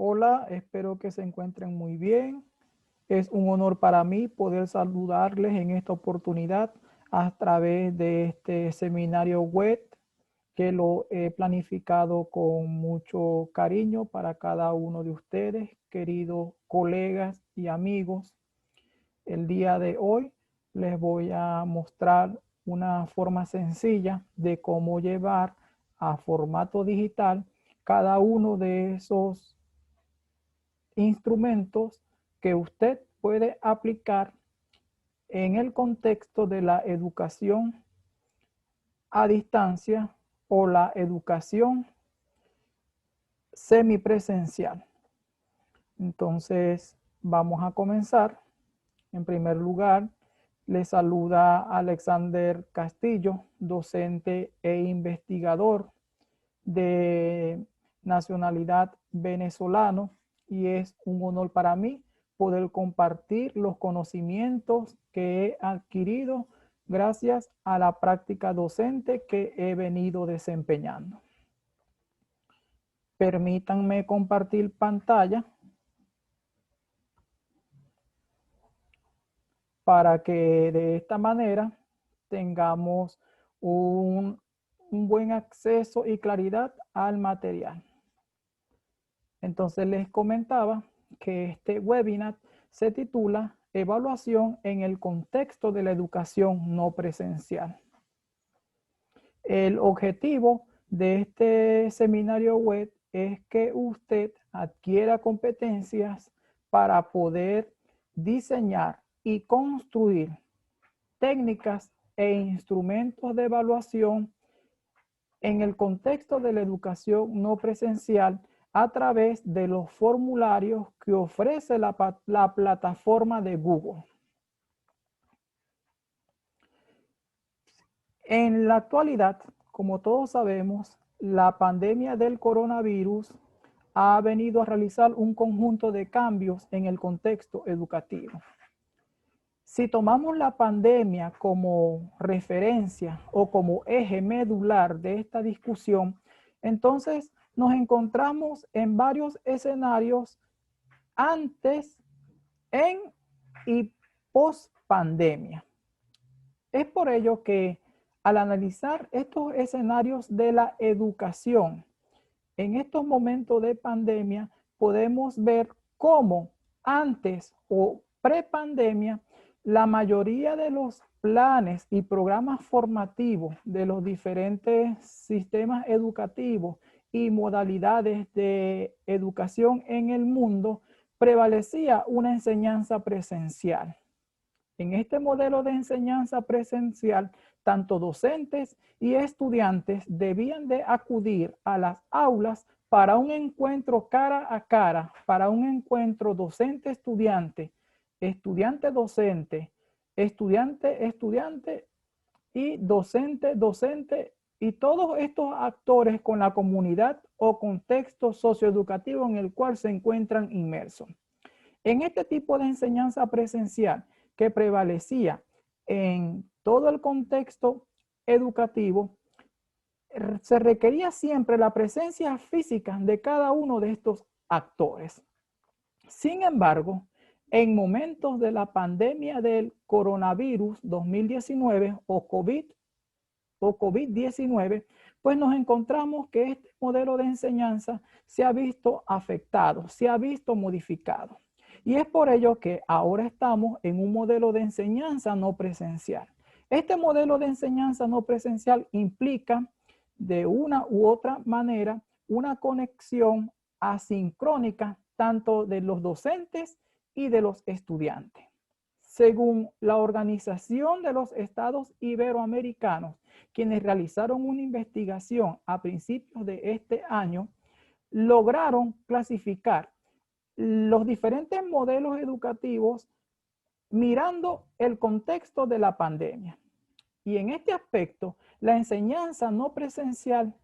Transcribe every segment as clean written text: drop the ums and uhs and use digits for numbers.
Hola, espero que se encuentren muy bien. Es un honor para mí poder saludarles en esta oportunidad a través de este seminario web que lo he planificado con mucho cariño para cada uno de ustedes, queridos colegas y amigos. El día de hoy les voy a mostrar una forma sencilla de cómo llevar a formato digital cada uno de esos instrumentos que usted puede aplicar en el contexto de la educación a distancia o la educación semipresencial. Entonces, vamos a comenzar. En primer lugar, le saluda Alexander Castillo, docente e investigador de nacionalidad venezolano, y es un honor para mí poder compartir los conocimientos que he adquirido gracias a la práctica docente que he venido desempeñando. Permítanme compartir pantalla para que de esta manera tengamos un buen acceso y claridad al material. Entonces les comentaba que este webinar se titula Evaluación en el contexto de la educación no presencial. El objetivo de este seminario web es que usted adquiera competencias para poder diseñar y construir técnicas e instrumentos de evaluación en el contexto de la educación no presencial a través de los formularios que ofrece la plataforma de Google. En la actualidad, como todos sabemos, la pandemia del coronavirus ha venido a realizar un conjunto de cambios en el contexto educativo. Si tomamos la pandemia como referencia o como eje medular de esta discusión, entonces nos encontramos en varios escenarios antes, en y post pandemia. Es por ello que al analizar estos escenarios de la educación en estos momentos de pandemia, podemos ver cómo antes o pre-pandemia la mayoría de los planes y programas formativos de los diferentes sistemas educativos y modalidades de educación en el mundo prevalecía una enseñanza presencial. En este modelo de enseñanza presencial, tanto docentes y estudiantes debían de acudir a las aulas para un encuentro cara a cara, para un encuentro docente-estudiante, estudiante-docente, estudiante-estudiante y docente-docente, y todos estos actores con la comunidad o contexto socioeducativo en el cual se encuentran inmersos. En este tipo de enseñanza presencial que prevalecía en todo el contexto educativo, se requería siempre la presencia física de cada uno de estos actores. Sin embargo, en momentos de la pandemia del coronavirus 2019 o COVID-19, pues nos encontramos que este modelo de enseñanza se ha visto afectado, se ha visto modificado. Y es por ello que ahora estamos en un modelo de enseñanza no presencial. Este modelo de enseñanza no presencial implica de una u otra manera una conexión asincrónica tanto de los docentes y de los estudiantes. Según la Organización de los Estados Iberoamericanos, quienes realizaron una investigación a principios de este año, lograron clasificar los diferentes modelos educativos mirando el contexto de la pandemia. Y en este aspecto, la enseñanza no presencial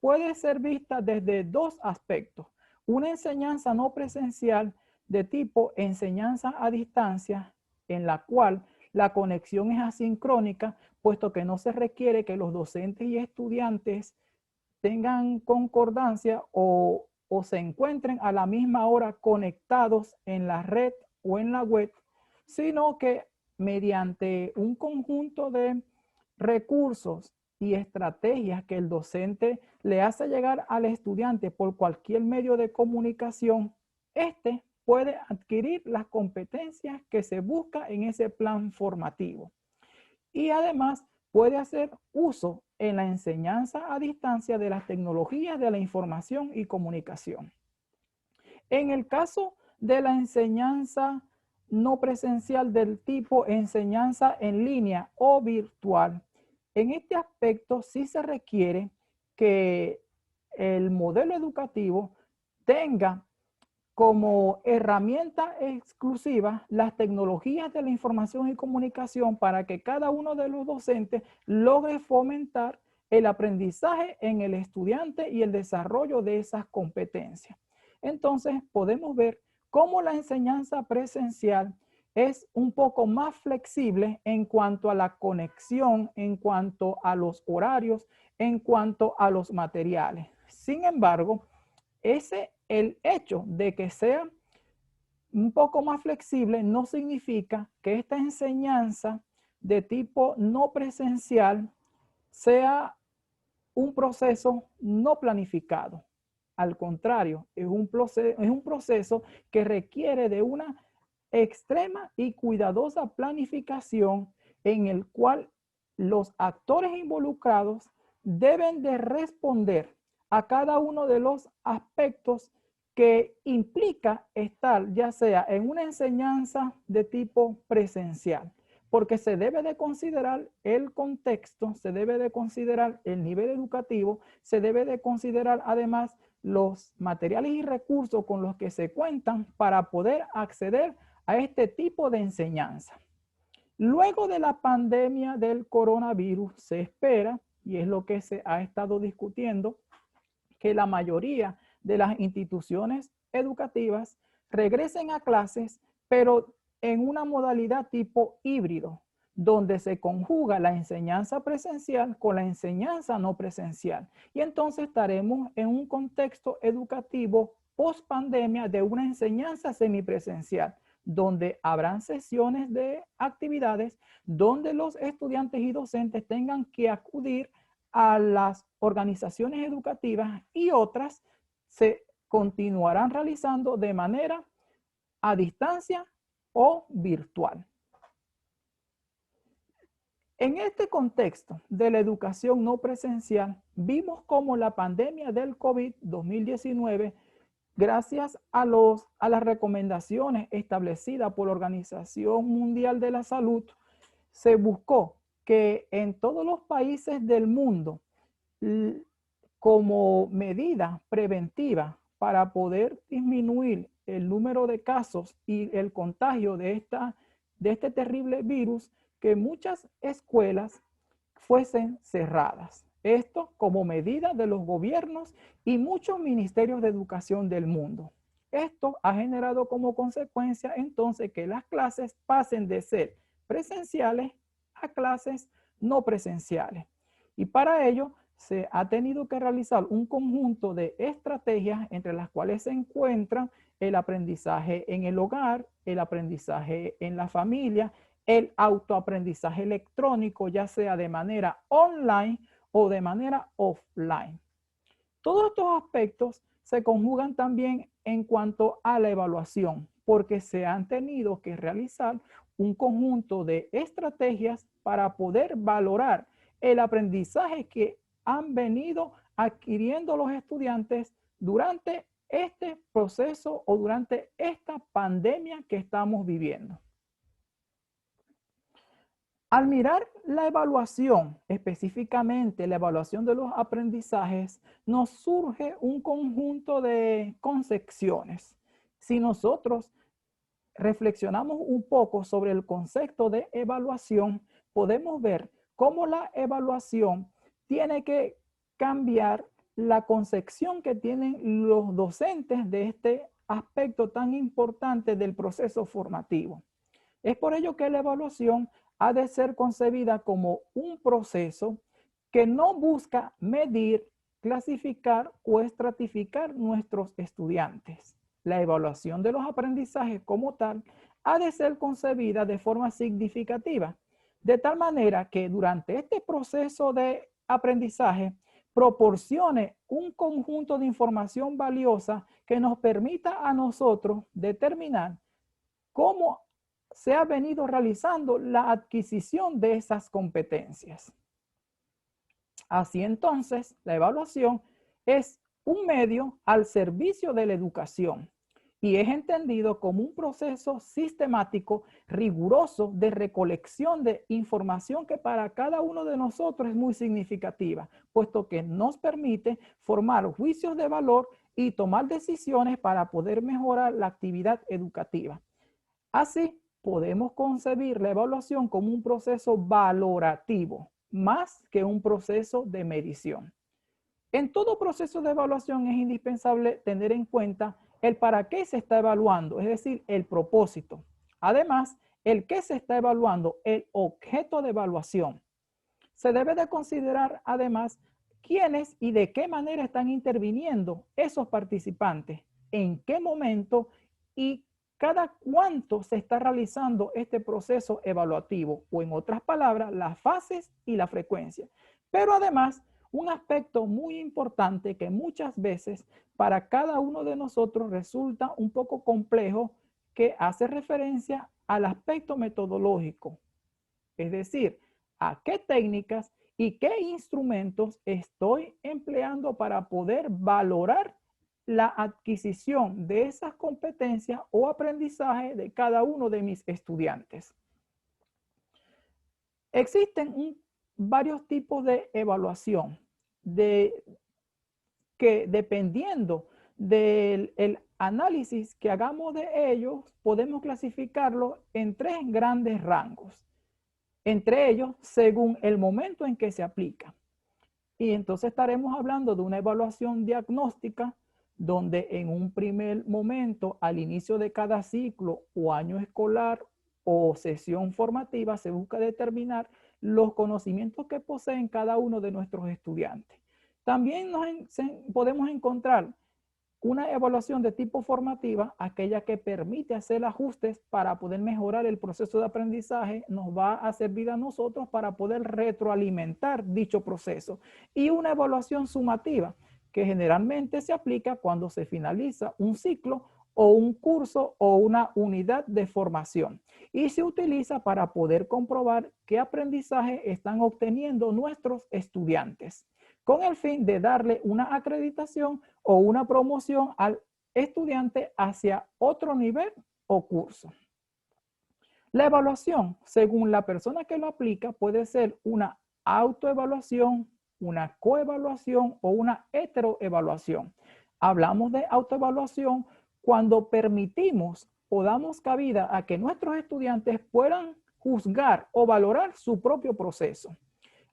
puede ser vista desde dos aspectos. Una enseñanza no presencial de tipo enseñanza a distancia, en la cual la conexión es asincrónica, puesto que no se requiere que los docentes y estudiantes tengan concordancia o o se encuentren a la misma hora conectados en la red o en la web, sino que mediante un conjunto de recursos y estrategias que el docente le hace llegar al estudiante por cualquier medio de comunicación, este puede adquirir las competencias que se busca en ese plan formativo. Y además puede hacer uso en la enseñanza a distancia de las tecnologías de la información y comunicación. En el caso de la enseñanza no presencial del tipo enseñanza en línea o virtual, en este aspecto sí se requiere que el modelo educativo tenga como herramienta exclusiva las tecnologías de la información y comunicación para que cada uno de los docentes logre fomentar el aprendizaje en el estudiante y el desarrollo de esas competencias. Entonces, podemos ver cómo la enseñanza presencial es un poco más flexible en cuanto a la conexión, en cuanto a los horarios, en cuanto a los materiales. Sin embargo, el hecho de que sea un poco más flexible no significa que esta enseñanza de tipo no presencial sea un proceso no planificado. Al contrario, es un proceso que requiere de una extrema y cuidadosa planificación en el cual los actores involucrados deben de responder a cada uno de los aspectos que implica estar ya sea en una enseñanza de tipo presencial, porque se debe de considerar el contexto, se debe de considerar el nivel educativo, se debe de considerar además los materiales y recursos con los que se cuentan para poder acceder a este tipo de enseñanza. Luego de la pandemia del coronavirus, se espera, y es lo que se ha estado discutiendo, que la mayoría de las instituciones educativas regresen a clases, pero en una modalidad tipo híbrido, donde se conjuga la enseñanza presencial con la enseñanza no presencial. Y entonces estaremos en un contexto educativo post pandemia de una enseñanza semipresencial, donde habrán sesiones de actividades donde los estudiantes y docentes tengan que acudir a las organizaciones educativas y otras se continuarán realizando de manera a distancia o virtual. En este contexto de la educación no presencial, vimos cómo la pandemia del COVID-2019, gracias a las recomendaciones establecidas por la Organización Mundial de la Salud, se buscó que en todos los países del mundo, como medida preventiva para poder disminuir el número de casos y el contagio de este terrible virus, que muchas escuelas fuesen cerradas. Esto como medida de los gobiernos y muchos ministerios de educación del mundo. Esto ha generado como consecuencia entonces que las clases pasen de ser presenciales a clases no presenciales. Y para ello se ha tenido que realizar un conjunto de estrategias entre las cuales se encuentran el aprendizaje en el hogar, el aprendizaje en la familia, el autoaprendizaje electrónico, ya sea de manera online o de manera offline. Todos estos aspectos se conjugan también en cuanto a la evaluación, porque se han tenido que realizar un conjunto de estrategias para poder valorar el aprendizaje que han venido adquiriendo los estudiantes durante este proceso o durante esta pandemia que estamos viviendo. Al mirar la evaluación, específicamente la evaluación de los aprendizajes, nos surge un conjunto de concepciones. Si nosotros reflexionamos un poco sobre el concepto de evaluación, podemos ver cómo la evaluación tiene que cambiar la concepción que tienen los docentes de este aspecto tan importante del proceso formativo. Es por ello que la evaluación ha de ser concebida como un proceso que no busca medir clasificar o estratificar nuestros estudiantes. La evaluación de los aprendizajes como tal ha de ser concebida de forma significativa, de tal manera que durante este proceso de aprendizaje proporcione un conjunto de información valiosa que nos permita a nosotros determinar cómo se ha venido realizando la adquisición de esas competencias. Así entonces, la evaluación es un medio al servicio de la educación y es entendido como un proceso sistemático, riguroso de recolección de información que para cada uno de nosotros es muy significativa, puesto que nos permite formar juicios de valor y tomar decisiones para poder mejorar la actividad educativa. Así, podemos concebir la evaluación como un proceso valorativo, más que un proceso de medición. En todo proceso de evaluación es indispensable tener en cuenta el para qué se está evaluando, es decir, el propósito. Además, el qué se está evaluando, el objeto de evaluación. Se debe de considerar además quiénes y de qué manera están interviniendo esos participantes, en qué momento y cada cuánto se está realizando este proceso evaluativo, o en otras palabras, las fases y la frecuencia. Pero además, un aspecto muy importante que muchas veces para cada uno de nosotros resulta un poco complejo, que hace referencia al aspecto metodológico, es decir, a qué técnicas y qué instrumentos estoy empleando para poder valorar la adquisición de esas competencias o aprendizaje de cada uno de mis estudiantes. Existen varios tipos de evaluación que dependiendo del análisis que hagamos de ellos, podemos clasificarlo en tres grandes rangos. Entre ellos, según el momento en que se aplica. Y entonces estaremos hablando de una evaluación diagnóstica, donde en un primer momento, al inicio de cada ciclo o año escolar o sesión formativa, se busca determinar los conocimientos que poseen cada uno de nuestros estudiantes. También podemos encontrar una evaluación de tipo formativa, aquella que permite hacer ajustes para poder mejorar el proceso de aprendizaje, nos va a servir a nosotros para poder retroalimentar dicho proceso. Y una evaluación sumativa, que generalmente se aplica cuando se finaliza un ciclo o un curso o una unidad de formación. Y se utiliza para poder comprobar qué aprendizaje están obteniendo nuestros estudiantes, con el fin de darle una acreditación o una promoción al estudiante hacia otro nivel o curso. La evaluación, según la persona que lo aplica, puede ser una autoevaluación, una coevaluación o una heteroevaluación. Hablamos de autoevaluación cuando permitimos o damos cabida a que nuestros estudiantes puedan juzgar o valorar su propio proceso.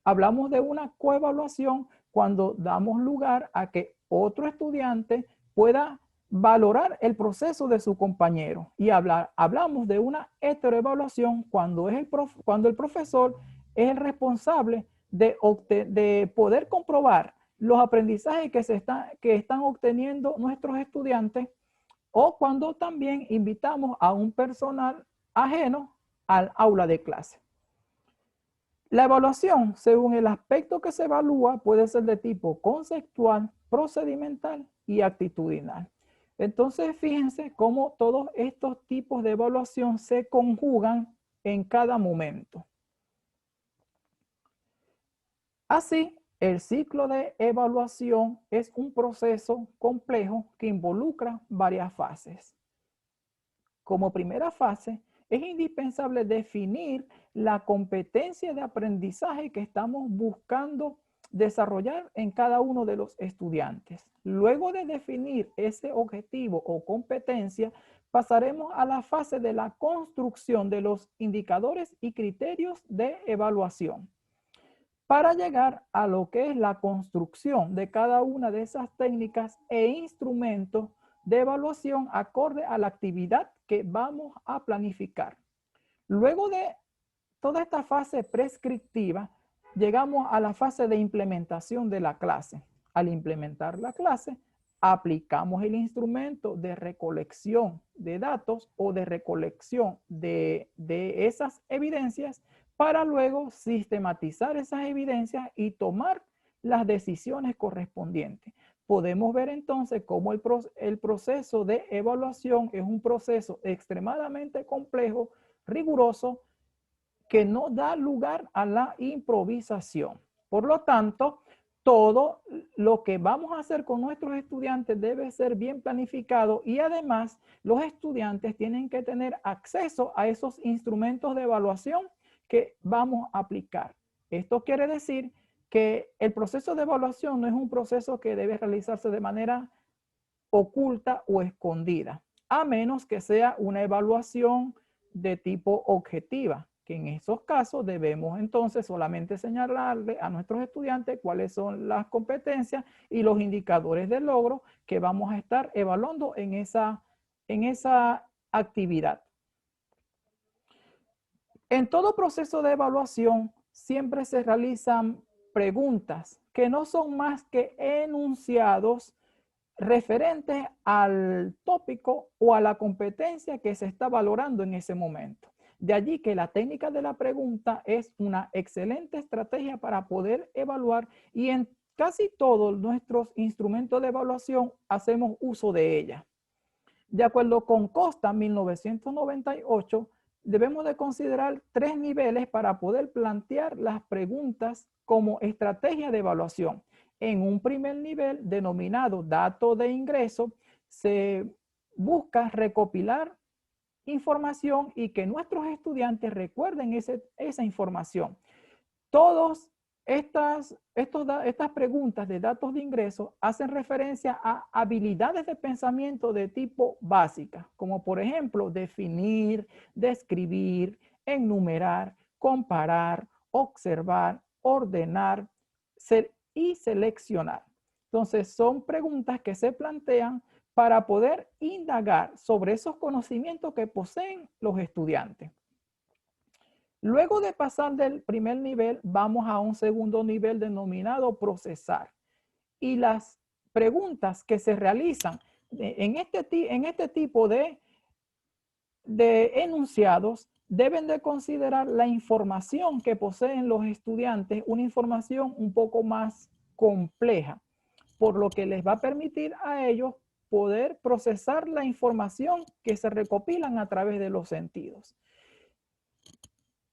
Hablamos de una coevaluación cuando damos lugar a que otro estudiante pueda valorar el proceso de su compañero. Y hablamos de una heteroevaluación cuando el profesor es el responsable de poder comprobar los aprendizajes que están obteniendo nuestros estudiantes, o cuando también invitamos a un personal ajeno al aula de clase. La evaluación, según el aspecto que se evalúa, puede ser de tipo conceptual, procedimental y actitudinal. Entonces, fíjense cómo todos estos tipos de evaluación se conjugan en cada momento. Así, el ciclo de evaluación es un proceso complejo que involucra varias fases. Como primera fase, es indispensable definir la competencia de aprendizaje que estamos buscando desarrollar en cada uno de los estudiantes. Luego de definir ese objetivo o competencia, pasaremos a la fase de la construcción de los indicadores y criterios de evaluación, para llegar a lo que es la construcción de cada una de esas técnicas e instrumentos de evaluación acorde a la actividad que vamos a planificar. Luego de toda esta fase prescriptiva, llegamos a la fase de implementación de la clase. Al implementar la clase, aplicamos el instrumento de recolección de datos o de recolección de esas evidencias para luego sistematizar esas evidencias y tomar las decisiones correspondientes. Podemos ver entonces cómo el proceso de evaluación es un proceso extremadamente complejo, riguroso, que no da lugar a la improvisación. Por lo tanto, todo lo que vamos a hacer con nuestros estudiantes debe ser bien planificado y además los estudiantes tienen que tener acceso a esos instrumentos de evaluación que vamos a aplicar. Esto quiere decir que el proceso de evaluación no es un proceso que debe realizarse de manera oculta o escondida, a menos que sea una evaluación de tipo objetiva, que en esos casos debemos entonces solamente señalarle a nuestros estudiantes cuáles son las competencias y los indicadores de logro que vamos a estar evaluando en esa actividad. En todo proceso de evaluación siempre se realizan preguntas que no son más que enunciados referentes al tópico o a la competencia que se está valorando en ese momento. De allí que la técnica de la pregunta es una excelente estrategia para poder evaluar y en casi todos nuestros instrumentos de evaluación hacemos uso de ella. De acuerdo con Costa 1998, debemos de considerar 3 niveles para poder plantear las preguntas como estrategia de evaluación. En un primer nivel, denominado dato de ingreso, se busca recopilar información y que nuestros estudiantes recuerden esa información. Todas estas preguntas de datos de ingreso hacen referencia a habilidades de pensamiento de tipo básica, como por ejemplo definir, describir, enumerar, comparar, observar, ordenar y seleccionar. Entonces son preguntas que se plantean para poder indagar sobre esos conocimientos que poseen los estudiantes. Luego de pasar del primer nivel, vamos a un segundo nivel denominado procesar. Y las preguntas que se realizan en este tipo de enunciados deben de considerar la información que poseen los estudiantes, una información un poco más compleja, por lo que les va a permitir a ellos poder procesar la información que se recopilan a través de los sentidos.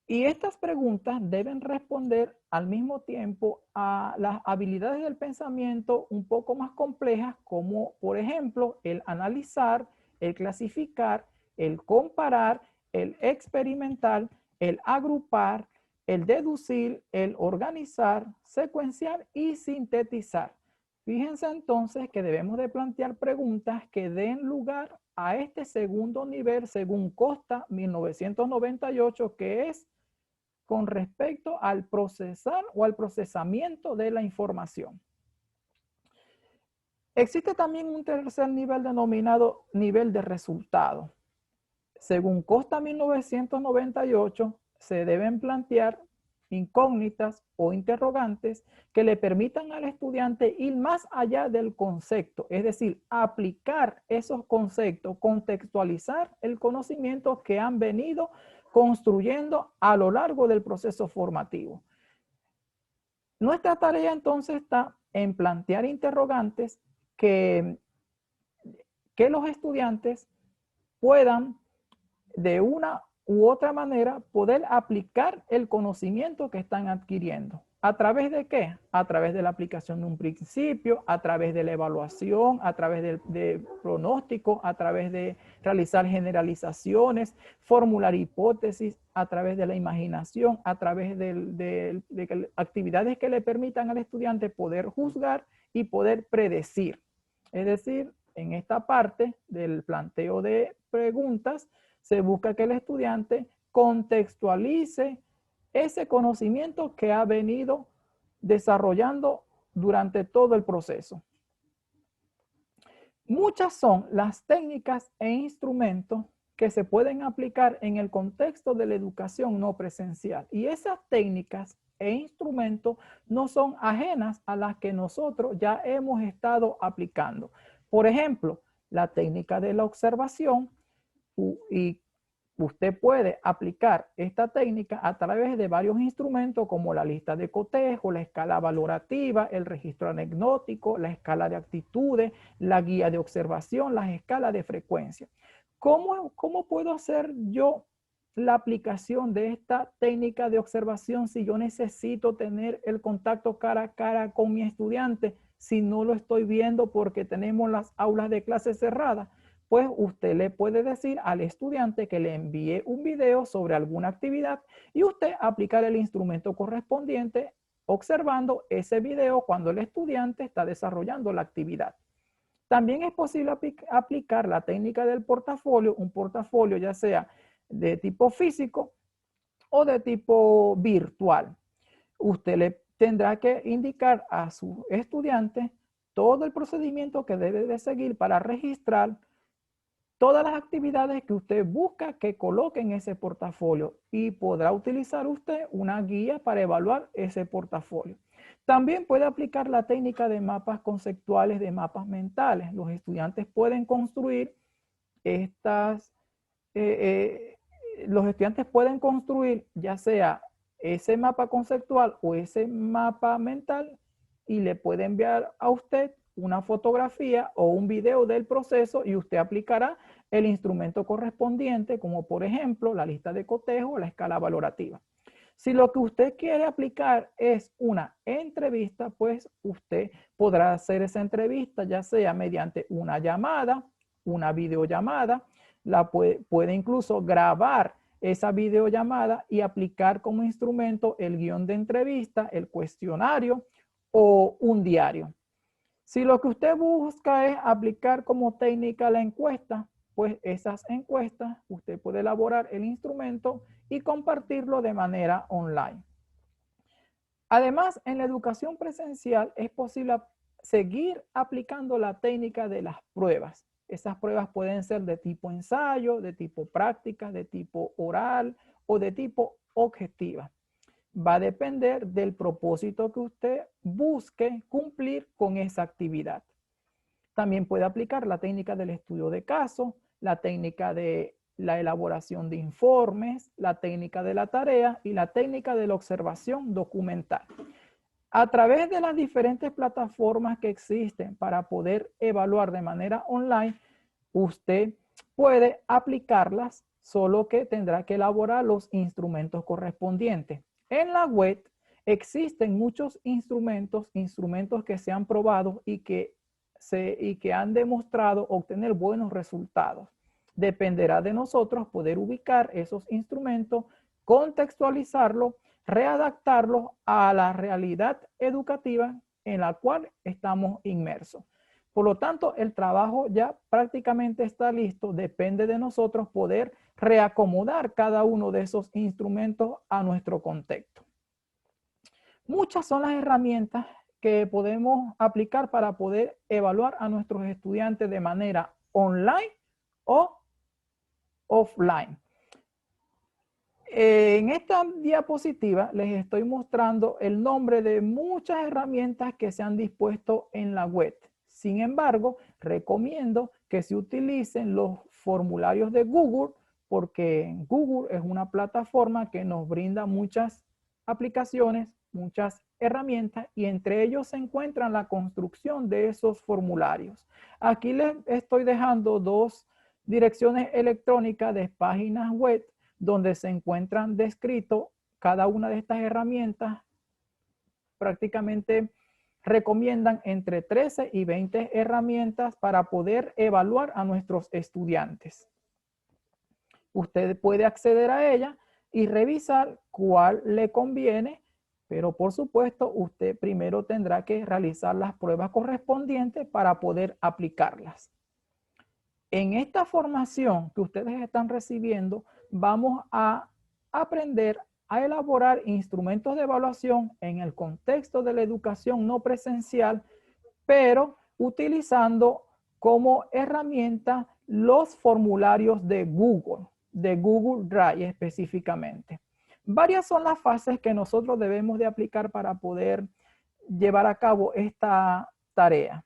Y estas preguntas deben responder al mismo tiempo a las habilidades del pensamiento un poco más complejas, como por ejemplo el analizar, el clasificar, el comparar, el experimentar, el agrupar, el deducir, el organizar, secuenciar y sintetizar. Fíjense entonces que debemos de plantear preguntas que den lugar a este segundo nivel según Costa 1998, que es con respecto al procesar o al procesamiento de la información. Existe también un tercer nivel denominado nivel de resultado. Según Costa 1998, se deben plantear incógnitas o interrogantes que le permitan al estudiante ir más allá del concepto, es decir, aplicar esos conceptos, contextualizar el conocimiento que han venido construyendo a lo largo del proceso formativo. Nuestra tarea entonces está en plantear interrogantes que los estudiantes puedan de una u otra manera poder aplicar el conocimiento que están adquiriendo. ¿A través de qué? A través de la aplicación de un principio, a través de la evaluación, a través de pronóstico, a través de realizar generalizaciones, formular hipótesis, a través de la imaginación, a través de actividades que le permitan al estudiante poder juzgar y poder predecir. Es decir, en esta parte del planteo de preguntas, se busca que el estudiante contextualice ese conocimiento que ha venido desarrollando durante todo el proceso. Muchas son las técnicas e instrumentos que se pueden aplicar en el contexto de la educación no presencial. Y esas técnicas e instrumentos no son ajenas a las que nosotros ya hemos estado aplicando. Por ejemplo, la técnica de la observación, y usted puede aplicar esta técnica a través de varios instrumentos como la lista de cotejo, la escala valorativa, el registro anecdótico, la escala de actitudes, la guía de observación, las escalas de frecuencia. ¿Cómo puedo hacer yo la aplicación de esta técnica de observación si yo necesito tener el contacto cara a cara con mi estudiante si no lo estoy viendo porque tenemos las aulas de clase cerradas? Pues usted le puede decir al estudiante que le envíe un video sobre alguna actividad y usted aplicar el instrumento correspondiente observando ese video cuando el estudiante está desarrollando la actividad. También es posible aplicar la técnica del portafolio, un portafolio ya sea de tipo físico o de tipo virtual. Usted le tendrá que indicar a su estudiante todo el procedimiento que debe de seguir para registrar todas las actividades que usted busca que coloque en ese portafolio y podrá utilizar usted una guía para evaluar ese portafolio. También puede aplicar la técnica de mapas conceptuales, de mapas mentales. Los estudiantes pueden construir ya sea ese mapa conceptual o ese mapa mental y le puede enviar a usted una fotografía o un video del proceso y usted aplicará el instrumento correspondiente, como por ejemplo la lista de cotejo o la escala valorativa. Si lo que usted quiere aplicar es una entrevista, pues usted podrá hacer esa entrevista ya sea mediante una llamada, una videollamada, puede incluso grabar esa videollamada y aplicar como instrumento el guión de entrevista, el cuestionario o un diario. Si lo que usted busca es aplicar como técnica la encuesta, pues esas encuestas usted puede elaborar el instrumento y compartirlo de manera online. Además, en la educación presencial es posible seguir aplicando la técnica de las pruebas. Esas pruebas pueden ser de tipo ensayo, de tipo práctica, de tipo oral o de tipo objetiva. Va a depender del propósito que usted busque cumplir con esa actividad. También puede aplicar la técnica del estudio de caso, la técnica de la elaboración de informes, la técnica de la tarea y la técnica de la observación documental. A través de las diferentes plataformas que existen para poder evaluar de manera online, usted puede aplicarlas, solo que tendrá que elaborar los instrumentos correspondientes. En la web existen muchos instrumentos que se han probado y que han demostrado obtener buenos resultados. Dependerá de nosotros poder ubicar esos instrumentos, contextualizarlos, readaptarlos a la realidad educativa en la cual estamos inmersos. Por lo tanto, el trabajo ya prácticamente está listo. Depende de nosotros poder reacomodar cada uno de esos instrumentos a nuestro contexto. Muchas son las herramientas que podemos aplicar para poder evaluar a nuestros estudiantes de manera online o offline. En esta diapositiva les estoy mostrando el nombre de muchas herramientas que se han dispuesto en la web. Sin embargo, recomiendo que se utilicen los formularios de Google porque Google es una plataforma que nos brinda muchas aplicaciones, muchas herramientas y entre ellos se encuentran la construcción de esos formularios. Aquí les estoy dejando dos direcciones electrónicas de páginas web donde se encuentran descritos cada una de estas herramientas. Prácticamente recomiendan entre 13 y 20 herramientas para poder evaluar a nuestros estudiantes. Usted puede acceder a ella y revisar cuál le conviene, pero por supuesto usted primero tendrá que realizar las pruebas correspondientes para poder aplicarlas. En esta formación que ustedes están recibiendo, vamos a aprender a elaborar instrumentos de evaluación en el contexto de la educación no presencial, pero utilizando como herramienta los formularios de Google Drive específicamente. Varias son las fases que nosotros debemos de aplicar para poder llevar a cabo esta tarea.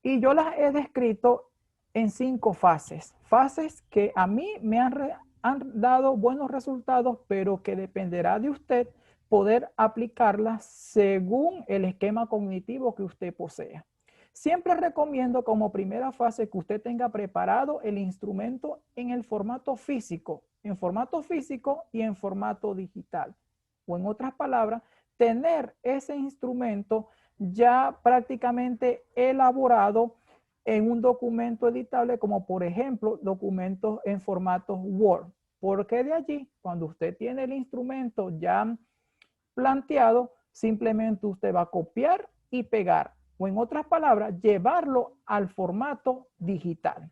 Y yo las he descrito en 5 fases. Fases que a mí me han dado buenos resultados, pero que dependerá de usted poder aplicarlas según el esquema cognitivo que usted posea. Siempre recomiendo como primera fase que usted tenga preparado el instrumento en el formato físico y en formato digital. O en otras palabras, tener ese instrumento ya prácticamente elaborado en un documento editable, como por ejemplo documentos en formato Word. Porque de allí, cuando usted tiene el instrumento ya planteado, simplemente usted va a copiar y pegar, o en otras palabras, llevarlo al formato digital.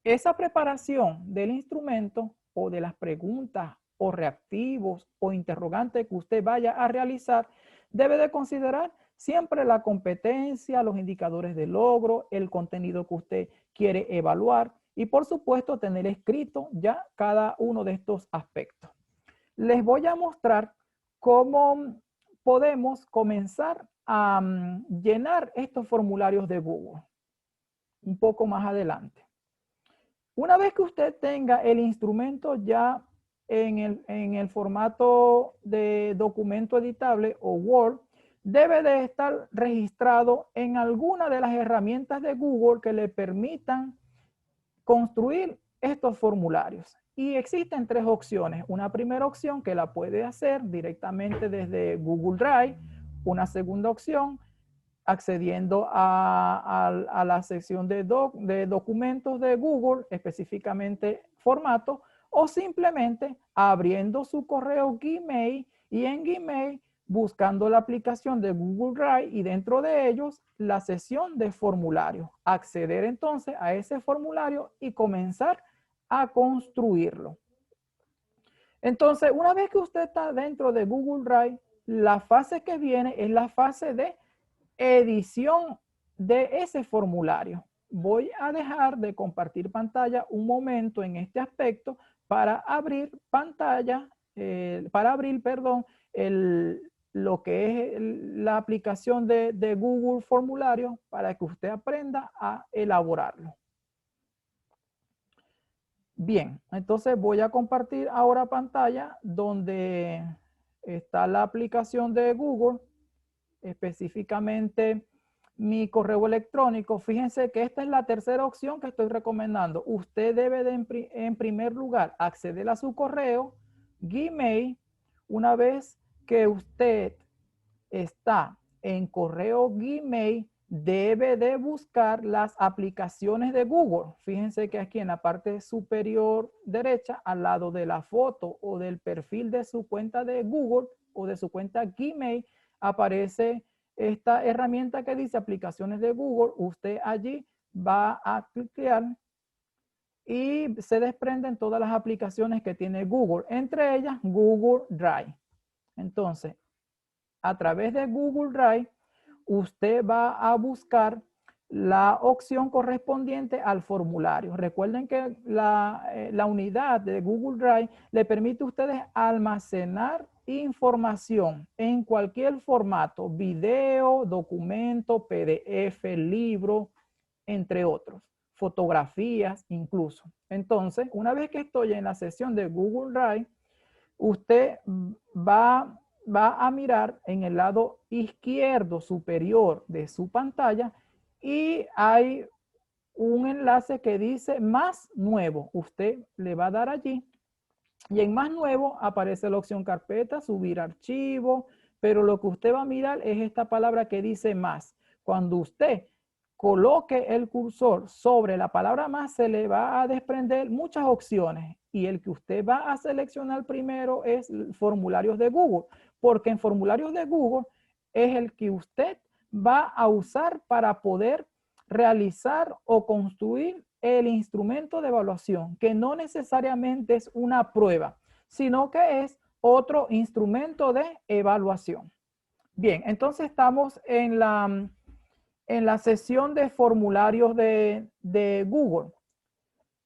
Esa preparación del instrumento o de las preguntas o reactivos o interrogantes que usted vaya a realizar debe de considerar siempre la competencia, los indicadores de logro, el contenido que usted quiere evaluar y por supuesto tener escrito ya cada uno de estos aspectos. Les voy a mostrar cómo podemos comenzar a llenar estos formularios de Google un poco más adelante. Una vez que usted tenga el instrumento ya en el formato de documento editable o Word, debe de estar registrado en alguna de las herramientas de Google que le permitan construir estos formularios. Y existen 3 opciones. Una primera opción que la puede hacer directamente desde Google Drive. Una segunda opción accediendo a la sección de documentos de Google, específicamente formato, o simplemente abriendo su correo Gmail y en Gmail buscando la aplicación de Google Drive y dentro de ellos la sección de formulario. Acceder entonces a ese formulario y comenzar a construirlo. Entonces, una vez que usted está dentro de Google Drive, la fase que viene es la fase de edición de ese formulario. Voy a dejar de compartir pantalla un momento en este aspecto para abrir pantalla, lo que es la aplicación de Google Formulario para que usted aprenda a elaborarlo. Bien, entonces voy a compartir ahora pantalla donde está la aplicación de Google, específicamente mi correo electrónico. Fíjense que esta es la tercera opción que estoy recomendando. Usted debe de, en primer lugar, acceder a su correo Gmail. Una vez que usted está en correo Gmail, debe de buscar las aplicaciones de Google. Fíjense que aquí en la parte superior derecha, al lado de la foto o del perfil de su cuenta de Google o de su cuenta Gmail, aparece esta herramienta que dice aplicaciones de Google. Usted allí va a clicar y se desprenden todas las aplicaciones que tiene Google, entre ellas Google Drive. Entonces, a través de Google Drive, usted va a buscar la opción correspondiente al formulario. Recuerden que la unidad de Google Drive le permite a ustedes almacenar información en cualquier formato, video, documento, PDF, libro, entre otros, fotografías incluso. Entonces, una vez que estoy en la sesión de Google Drive, usted va a mirar en el lado izquierdo superior de su pantalla y hay un enlace que dice más nuevo. Usted le va a dar allí y en más nuevo aparece la opción carpeta, subir archivo, pero lo que usted va a mirar es esta palabra que dice más. Cuando usted coloque el cursor sobre la palabra más, se le va a desprender muchas opciones y el que usted va a seleccionar primero es formularios de Google, porque en formularios de Google es el que usted va a usar para poder realizar o construir el instrumento de evaluación, que no necesariamente es una prueba, sino que es otro instrumento de evaluación. Bien, entonces estamos en la sesión de formularios de Google.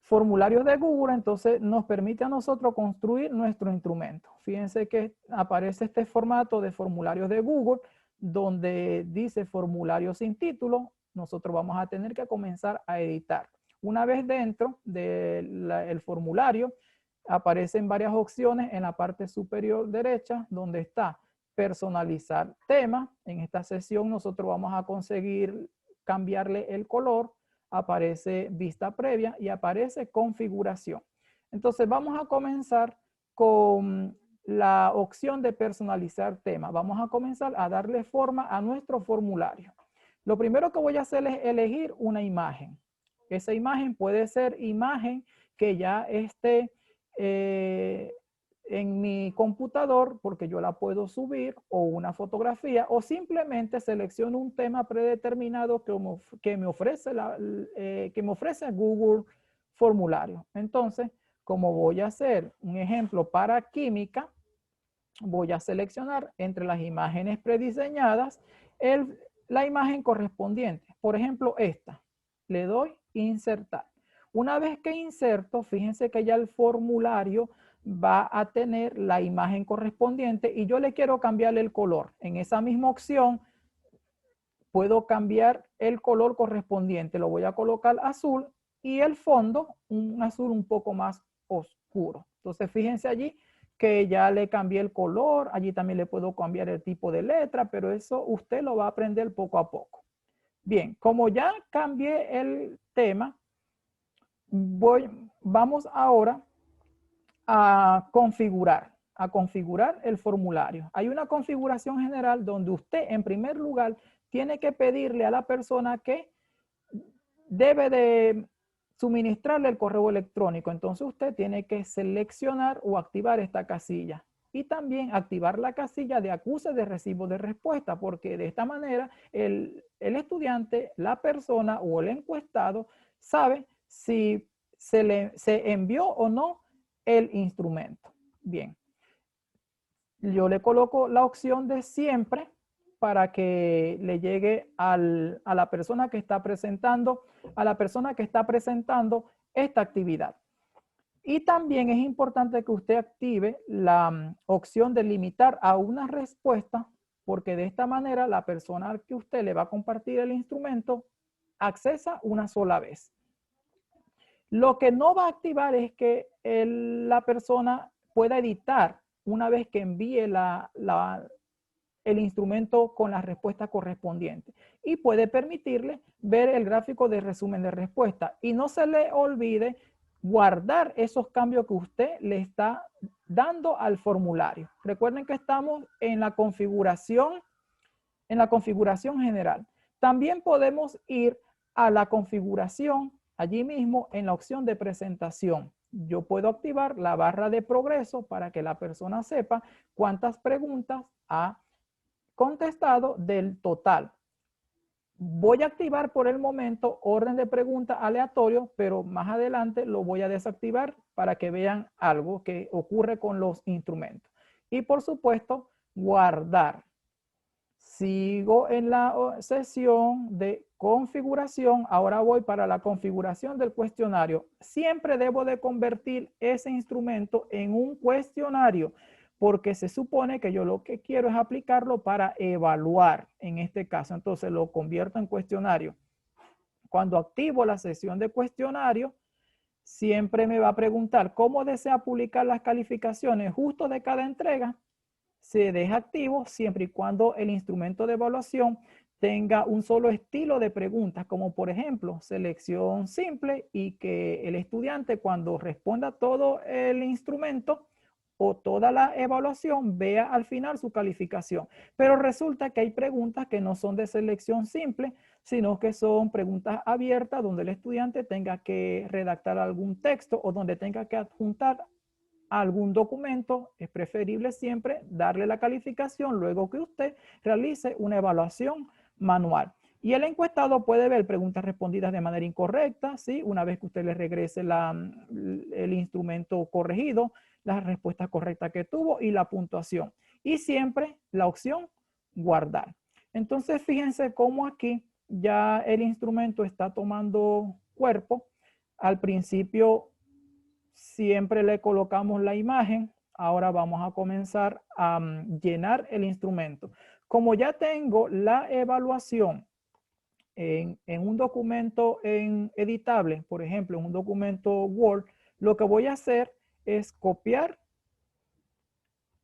Formularios de Google, entonces nos permite a nosotros construir nuestro instrumento. Fíjense que aparece este formato de formularios de Google, donde dice formulario sin título. Nosotros vamos a tener que comenzar a editar. Una vez dentro del formulario, aparecen varias opciones en la parte superior derecha, donde está personalizar tema. En esta sesión nosotros vamos a conseguir cambiarle el color. Aparece vista previa y aparece configuración. Entonces vamos a comenzar con la opción de personalizar tema. Vamos a comenzar a darle forma a nuestro formulario. Lo primero que voy a hacer es elegir una imagen. Esa imagen puede ser imagen que ya esté en mi computador, porque yo la puedo subir, o una fotografía, o simplemente selecciono un tema predeterminado que me ofrece Google Formulario. Entonces, como voy a hacer un ejemplo para química, voy a seleccionar entre las imágenes prediseñadas la imagen correspondiente. Por ejemplo, esta. Le doy insertar. Una vez que inserto, fíjense que ya el formulario va a tener la imagen correspondiente y yo le quiero cambiarle el color. En esa misma opción puedo cambiar el color correspondiente. Lo voy a colocar azul y el fondo un azul un poco más oscuro. Entonces fíjense allí que ya le cambié el color. Allí también le puedo cambiar el tipo de letra, pero eso usted lo va a aprender poco a poco. Bien, como ya cambié el tema, vamos ahora a configurar el formulario. Hay una configuración general donde usted, en primer lugar, tiene que pedirle a la persona que debe de suministrarle el correo electrónico. Entonces usted tiene que seleccionar o activar esta casilla. Y también activar la casilla de acuse de recibo de respuesta, porque de esta manera el estudiante, la persona o el encuestado sabe si se envió o no el instrumento. Bien, yo le coloco la opción de siempre para que le llegue a la persona que está presentando, esta actividad. Y también es importante que usted active la opción de limitar a una respuesta, porque de esta manera la persona que usted le va a compartir el instrumento accesa una sola vez. Lo que no va a activar es que la persona pueda editar una vez que envíe el instrumento con la respuesta correspondiente, y puede permitirle ver el gráfico de resumen de respuesta. Y no se le olvide guardar esos cambios que usted le está dando al formulario. Recuerden que estamos en la configuración general. También podemos ir a la configuración allí mismo en la opción de presentación. Yo puedo activar la barra de progreso para que la persona sepa cuántas preguntas ha contestado del total. Voy a activar por el momento orden de preguntas aleatorio, pero más adelante lo voy a desactivar para que vean algo que ocurre con los instrumentos. Y por supuesto, guardar. Sigo en la sesión de configuración. Ahora voy para la configuración del cuestionario. Siempre debo de convertir ese instrumento en un cuestionario, porque se supone que yo lo que quiero es aplicarlo para evaluar en este caso. Entonces lo convierto en cuestionario. Cuando activo la sesión de cuestionario, siempre me va a preguntar cómo desea publicar las calificaciones justo de cada entrega. Se deja activo siempre y cuando el instrumento de evaluación tenga un solo estilo de preguntas, como por ejemplo selección simple, y que el estudiante, cuando responda todo el instrumento o toda la evaluación, vea al final su calificación. Pero resulta que hay preguntas que no son de selección simple, sino que son preguntas abiertas donde el estudiante tenga que redactar algún texto o donde tenga que adjuntar algún documento. Es preferible siempre darle la calificación luego que usted realice una evaluación manual. Y el encuestado puede ver preguntas respondidas de manera incorrecta, ¿sí? Una vez que usted le regrese el instrumento corregido, la respuesta correcta que tuvo y la puntuación. Y siempre la opción guardar. Entonces, fíjense cómo aquí ya el instrumento está tomando cuerpo. Al principio siempre le colocamos la imagen. Ahora vamos a comenzar a llenar el instrumento. Como ya tengo la evaluación en un documento editable, por ejemplo, en un documento Word, lo que voy a hacer es copiar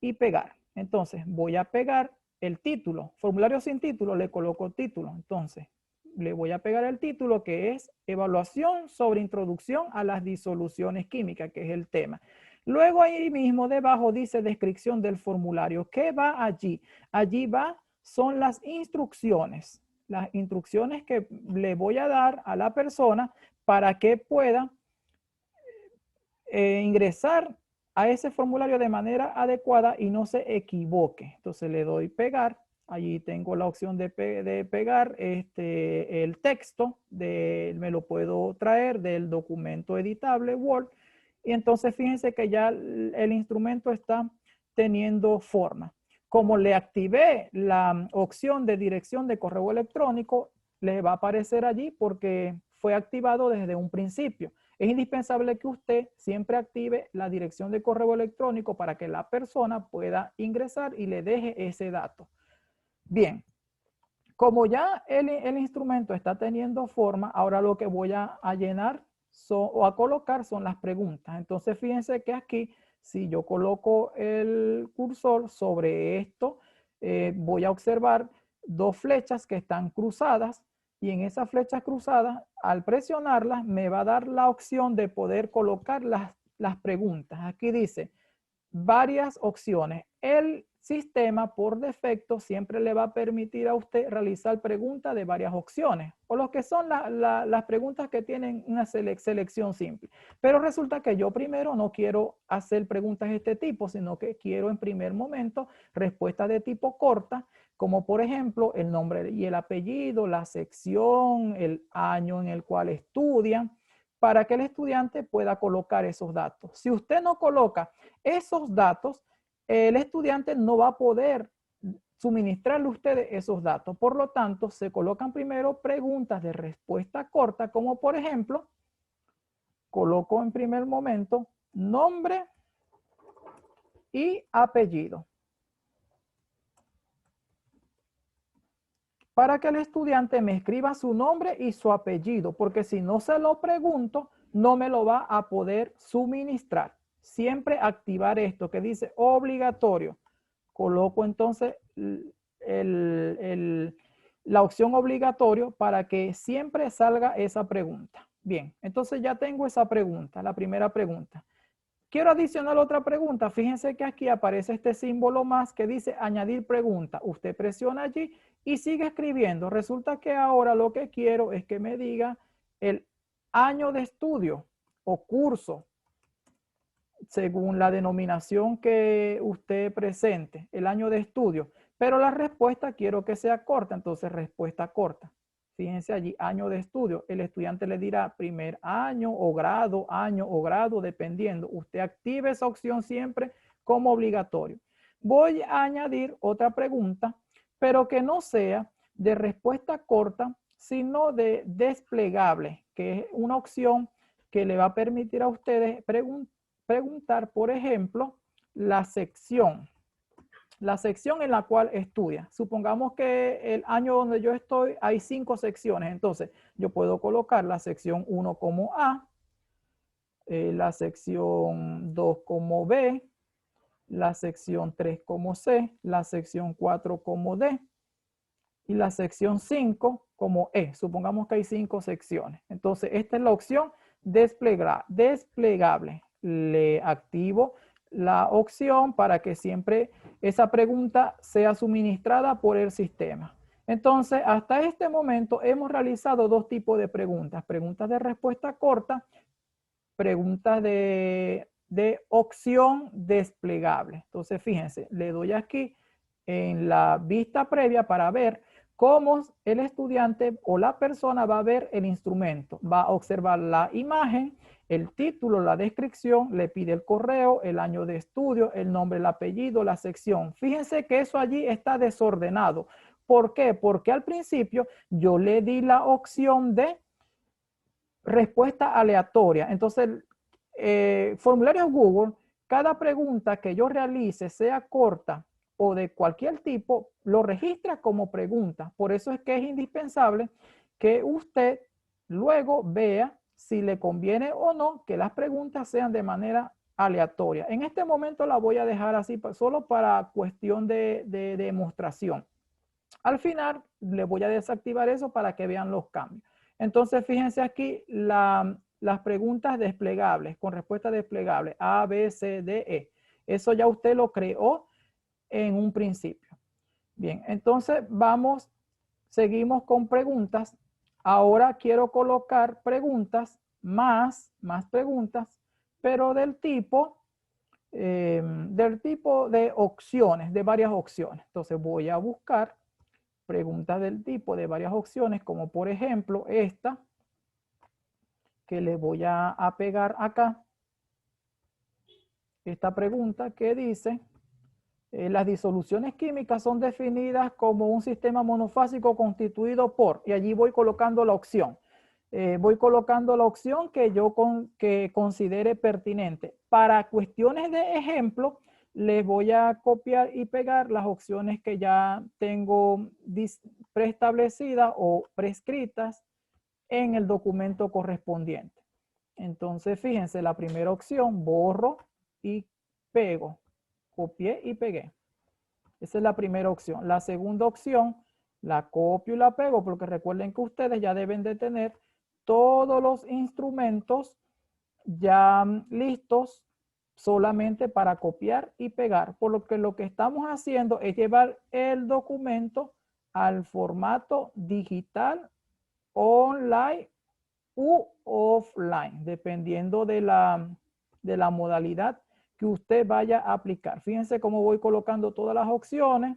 y pegar. Entonces, voy a pegar el título. Formulario sin título, le coloco título. Entonces, le voy a pegar el título que es Evaluación sobre Introducción a las Disoluciones Químicas, que es el tema. Luego ahí mismo debajo dice descripción del formulario. ¿Qué va allí? Allí son las instrucciones que le voy a dar a la persona para que pueda ingresar a ese formulario de manera adecuada y no se equivoque. Entonces le doy pegar. Allí tengo la opción de pegar el texto. Me lo puedo traer del documento editable Word. Y entonces fíjense que ya el instrumento está teniendo forma. Como le activé la opción de dirección de correo electrónico, le va a aparecer allí porque fue activado desde un principio. Es indispensable que usted siempre active la dirección de correo electrónico para que la persona pueda ingresar y le deje ese dato. Bien, como ya el instrumento está teniendo forma, ahora lo que voy a llenar o a colocar son las preguntas. Entonces fíjense que aquí, si yo coloco el cursor sobre esto, voy a observar dos flechas que están cruzadas. Y en esas flechas cruzadas, al presionarlas, me va a dar la opción de poder colocar las preguntas. Aquí dice varias opciones. El sistema por defecto siempre le va a permitir a usted realizar preguntas de varias opciones o lo que son las preguntas que tienen una selección simple. Pero resulta que yo primero no quiero hacer preguntas de este tipo, sino que quiero en primer momento respuestas de tipo corta, como por ejemplo el nombre y el apellido, la sección, el año en el cual estudian, para que el estudiante pueda colocar esos datos. Si usted no coloca esos datos, el estudiante no va a poder suministrarle a ustedes esos datos. Por lo tanto, se colocan primero preguntas de respuesta corta, como por ejemplo, coloco en primer momento nombre y apellido, para que el estudiante me escriba su nombre y su apellido, porque si no se lo pregunto, no me lo va a poder suministrar. Siempre activar esto que dice obligatorio. Coloco entonces la opción obligatorio para que siempre salga esa pregunta. Bien, entonces ya tengo esa pregunta, la primera pregunta. Quiero adicionar otra pregunta. Fíjense que aquí aparece este símbolo más que dice añadir pregunta. Usted presiona allí y sigue escribiendo. Resulta que ahora lo que quiero es que me diga el año de estudio o curso, según la denominación que usted presente, el año de estudio. Pero la respuesta quiero que sea corta, entonces respuesta corta. Fíjense allí, año de estudio. El estudiante le dirá primer año o grado, dependiendo. Usted active esa opción siempre como obligatorio. Voy a añadir otra pregunta, pero que no sea de respuesta corta, sino de desplegable, que es una opción que le va a permitir a ustedes preguntar, por ejemplo, la sección en la cual estudia. Supongamos que el año donde yo estoy hay 5 secciones, entonces yo puedo colocar la sección 1 como A, la sección 2 como B, la sección 3 como C, la sección 4 como D y la sección 5 como E. Supongamos que hay 5 secciones. Entonces esta es la opción desplegable. Le activo la opción para que siempre esa pregunta sea suministrada por el sistema. Entonces, hasta este momento hemos realizado dos tipos de preguntas. Preguntas de respuesta corta, preguntas de opción desplegable. Entonces, fíjense, le doy aquí en la vista previa para ver cómo el estudiante o la persona va a ver el instrumento. Va a observar la imagen, el título, la descripción, le pide el correo, el año de estudio, el nombre, el apellido, la sección. Fíjense que eso allí está desordenado. ¿Por qué? Porque al principio yo le di la opción de respuesta aleatoria. Entonces, formularios Google, cada pregunta que yo realice, sea corta o de cualquier tipo, lo registra como pregunta. Por eso es que es indispensable que usted luego vea si le conviene o no que las preguntas sean de manera aleatoria. En este momento la voy a dejar así solo para cuestión de demostración. Al final le voy a desactivar eso para que vean los cambios. Entonces, fíjense aquí las preguntas desplegables, con respuesta desplegable, A, B, C, D, E. Eso ya usted lo creó en un principio. Bien, entonces seguimos con preguntas. Ahora quiero colocar preguntas, más preguntas, pero del tipo de opciones, de varias opciones. Entonces voy a buscar preguntas del tipo de varias opciones, como por ejemplo esta, que le voy a pegar acá. Esta pregunta que dice, las disoluciones químicas son definidas como un sistema monofásico constituido por, y allí voy colocando la opción. Voy colocando la opción que yo considere pertinente. Para cuestiones de ejemplo, les voy a copiar y pegar las opciones que ya tengo preestablecidas o prescritas en el documento correspondiente. Entonces, fíjense, la primera opción, borro y pego. Copié y pegué. Esa es la primera opción. La segunda opción, la copio y la pego, porque recuerden que ustedes ya deben de tener todos los instrumentos ya listos solamente para copiar y pegar. Por lo que estamos haciendo es llevar el documento al formato digital, online u offline, dependiendo de la modalidad que usted vaya a aplicar. Fíjense cómo voy colocando todas las opciones.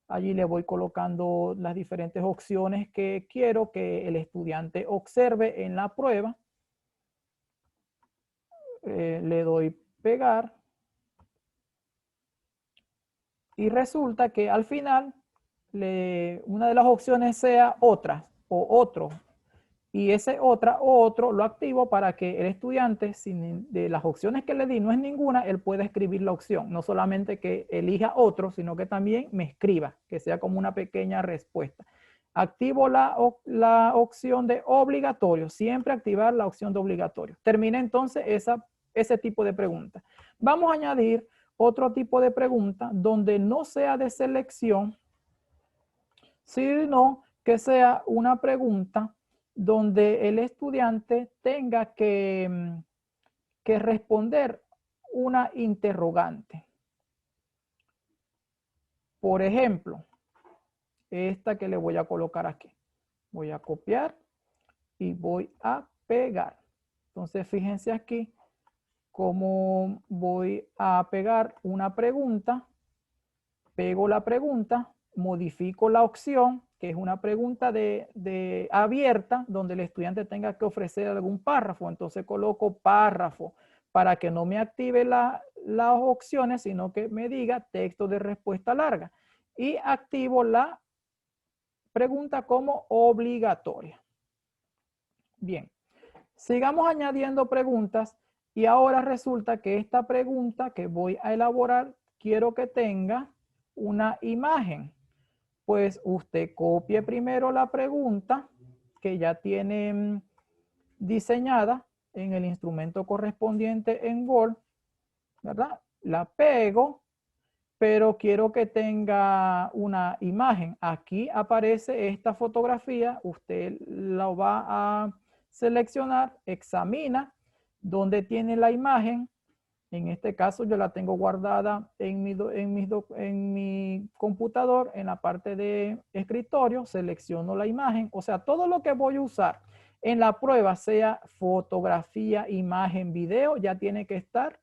Allí le voy colocando las diferentes opciones que quiero que el estudiante observe en la prueba. Le doy pegar. Y resulta que al final una de las opciones sea otras o otro. Y ese otra o otro lo activo para que el estudiante, de las opciones que le di no es ninguna, él pueda escribir la opción. No solamente que elija otro, sino que también me escriba, que sea como una pequeña respuesta. Activo la opción de obligatorio. Siempre activar la opción de obligatorio. Termina entonces ese tipo de pregunta. Vamos a añadir otro tipo de pregunta donde no sea de selección, sino que sea una pregunta donde el estudiante tenga que responder una interrogante. Por ejemplo, esta que le voy a colocar aquí. Voy a copiar y voy a pegar. Entonces, fíjense aquí cómo voy a pegar una pregunta. Pego la pregunta, modifico la opción, que es una pregunta abierta, donde el estudiante tenga que ofrecer algún párrafo. Entonces coloco párrafo para que no me active las opciones, sino que me diga texto de respuesta larga. Y activo la pregunta como obligatoria. Bien, sigamos añadiendo preguntas y ahora resulta que esta pregunta que voy a elaborar quiero que tenga una imagen. Pues usted copie primero la pregunta que ya tiene diseñada en el instrumento correspondiente en Word, ¿verdad? La pego, pero quiero que tenga una imagen. Aquí aparece esta fotografía, usted la va a seleccionar, examina donde tiene la imagen. En este caso yo la tengo guardada en mi computador, en la parte de escritorio, selecciono la imagen. O sea, todo lo que voy a usar en la prueba, sea fotografía, imagen, video, ya tiene que estar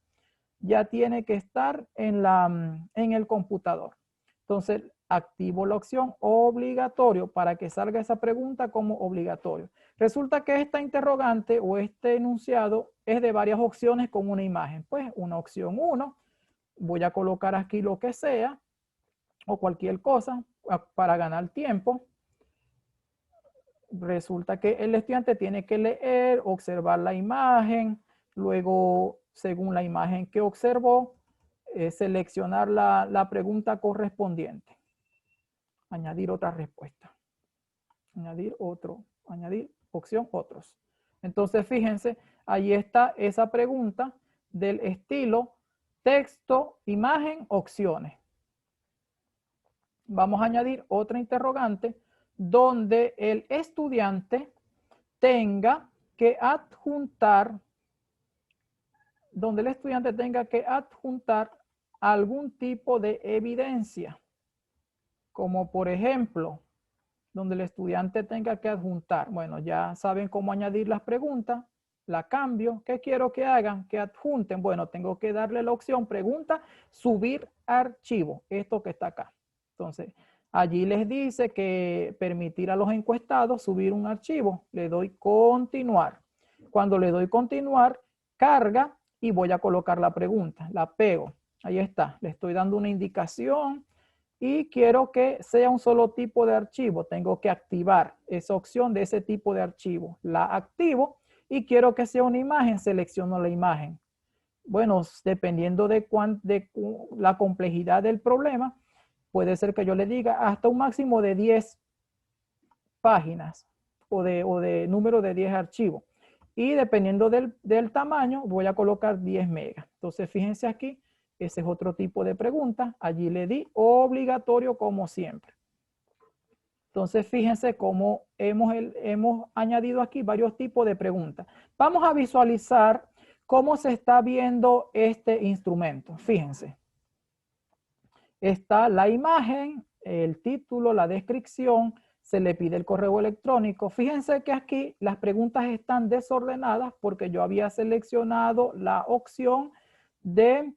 en el computador. Entonces, activo la opción obligatorio para que salga esa pregunta como obligatorio. Resulta que esta interrogante o este enunciado es de varias opciones con una imagen. Pues una opción 1, voy a colocar aquí lo que sea o cualquier cosa para ganar tiempo. resulta que el estudiante tiene que leer, observar la imagen, luego, según la imagen que observó, seleccionar la pregunta correspondiente. Añadir otra respuesta. Añadir otro. Añadir opción otros. Entonces, fíjense, ahí está esa pregunta del estilo texto, imagen, opciones. Vamos a añadir otra interrogante donde el estudiante tenga que adjuntar, algún tipo de evidencia, como por ejemplo, donde el estudiante tenga que adjuntar. Bueno, ya saben cómo añadir las preguntas, la cambio. ¿Qué quiero que hagan? Que adjunten. Bueno, tengo que darle la opción pregunta, subir archivo, esto que está acá. Entonces, allí les dice que permitir a los encuestados subir un archivo. Le doy continuar. Cuando le doy continuar, carga y voy a colocar la pregunta. La pego. Ahí está. Le estoy dando una indicación y quiero que sea un solo tipo de archivo. Tengo que activar esa opción de ese tipo de archivo. La activo y quiero que sea una imagen. Selecciono la imagen. Bueno, dependiendo de la complejidad del problema, puede ser que yo le diga hasta un máximo de 10 páginas o de número de 10 archivos. Y dependiendo del tamaño, voy a colocar 10 megas. Entonces, fíjense aquí, ese es otro tipo de pregunta. Allí le di obligatorio como siempre. Entonces, fíjense cómo hemos añadido aquí varios tipos de preguntas. Vamos a visualizar cómo se está viendo este instrumento. Fíjense. Está la imagen, el título, la descripción, se le pide el correo electrónico. Fíjense que aquí las preguntas están desordenadas porque yo había seleccionado la opción de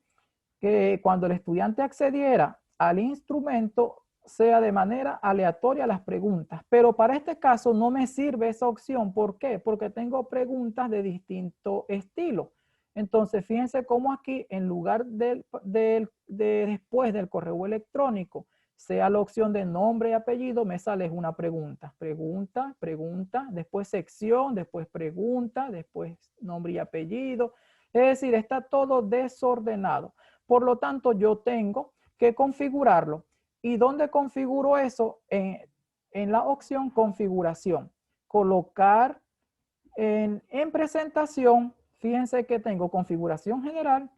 que cuando el estudiante accediera al instrumento sea de manera aleatoria las preguntas. Pero para este caso no me sirve esa opción. ¿Por qué? Porque tengo preguntas de distinto estilo. Entonces, fíjense cómo aquí, en lugar de después del correo electrónico, sea la opción de nombre y apellido, me sale una pregunta. Pregunta, pregunta, después sección, después pregunta, después nombre y apellido. Es decir, está todo desordenado. Por lo tanto, yo tengo que configurarlo. ¿Y dónde configuro eso? En la opción configuración. Colocar en presentación. Fíjense que tengo configuración general,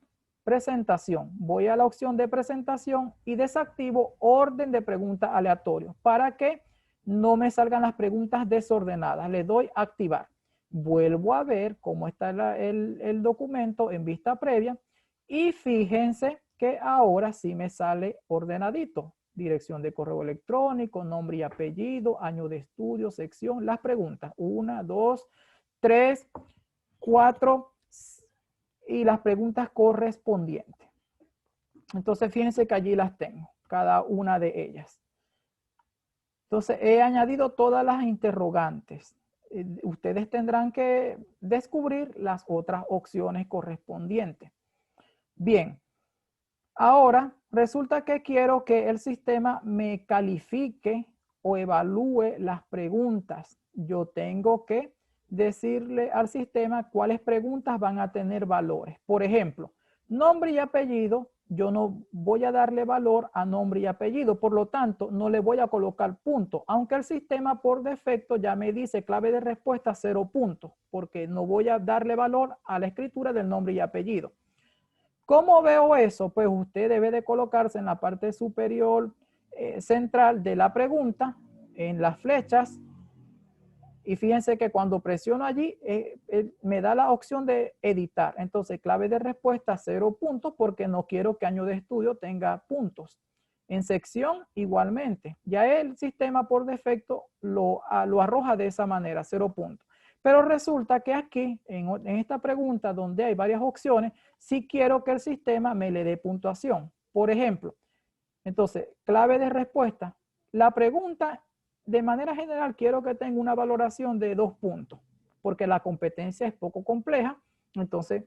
presentación. Voy a la opción de presentación y desactivo orden de preguntas aleatorio para que no me salgan las preguntas desordenadas. Le doy activar. Vuelvo a ver cómo está el documento en vista previa y fíjense que ahora sí me sale ordenadito. Dirección de correo electrónico, nombre y apellido, año de estudio, sección, las preguntas. 1, 2, 3, 4 y las preguntas correspondientes. Entonces, fíjense que allí las tengo, cada una de ellas. Entonces, he añadido todas las interrogantes. Ustedes tendrán que descubrir las otras opciones correspondientes. Bien, ahora resulta que quiero que el sistema me califique o evalúe las preguntas. Yo tengo que decirle al sistema cuáles preguntas van a tener valores. Por ejemplo, nombre y apellido, yo no voy a darle valor a nombre y apellido, por lo tanto, no le voy a colocar punto, aunque el sistema por defecto ya me dice clave de respuesta 0 puntos, porque no voy a darle valor a la escritura del nombre y apellido. ¿Cómo veo eso? Pues usted debe de colocarse en la parte superior central de la pregunta, en las flechas, y fíjense que cuando presiono allí, me da la opción de editar. Entonces, clave de respuesta 0 puntos porque no quiero que año de estudio tenga puntos. En sección, igualmente. Ya el sistema por defecto lo arroja de esa manera, 0 puntos. Pero resulta que aquí, en esta pregunta donde hay varias opciones, sí quiero que el sistema me le dé puntuación. Por ejemplo, entonces, clave de respuesta. La pregunta, de manera general, quiero que tenga una valoración de 2 puntos, porque la competencia es poco compleja. Entonces,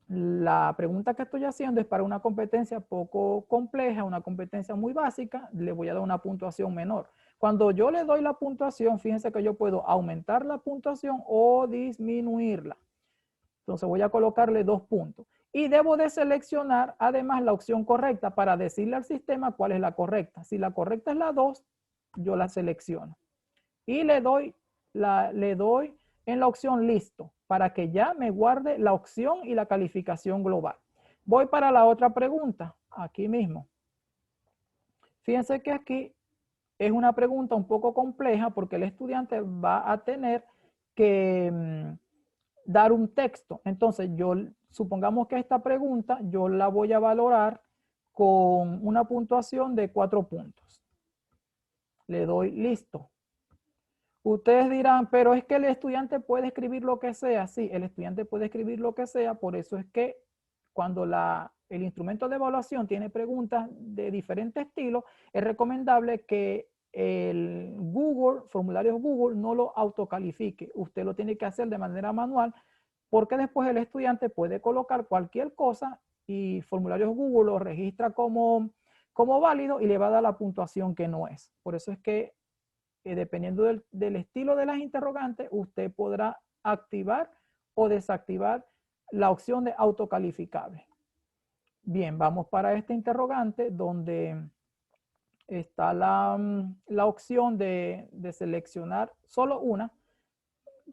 la pregunta que estoy haciendo es para una competencia poco compleja, una competencia muy básica, le voy a dar una puntuación menor. Cuando yo le doy la puntuación, fíjense que yo puedo aumentar la puntuación o disminuirla. Entonces voy a colocarle 2 puntos. Y debo de seleccionar además la opción correcta para decirle al sistema cuál es la correcta. Si la correcta es la 2, yo la selecciono. Y le doy en la opción listo para que ya me guarde la opción y la calificación global. Voy para la otra pregunta, aquí mismo. Fíjense que aquí es una pregunta un poco compleja porque el estudiante va a tener que dar un texto. Entonces, supongamos que esta pregunta yo la voy a valorar con una puntuación de 4 puntos. Le doy listo. Ustedes dirán, pero es que el estudiante puede escribir lo que sea. Sí, el estudiante puede escribir lo que sea, por eso es que cuando el instrumento de evaluación tiene preguntas de diferentes estilos, es recomendable que el formulario Google, no lo autocalifique. Usted lo tiene que hacer de manera manual, porque después el estudiante puede colocar cualquier cosa y formulario Google lo registra como válido y le va a dar la puntuación que no es. Por eso es que dependiendo del estilo de las interrogantes, usted podrá activar o desactivar la opción de autocalificable. Bien, vamos para este interrogante donde está la opción de seleccionar solo una.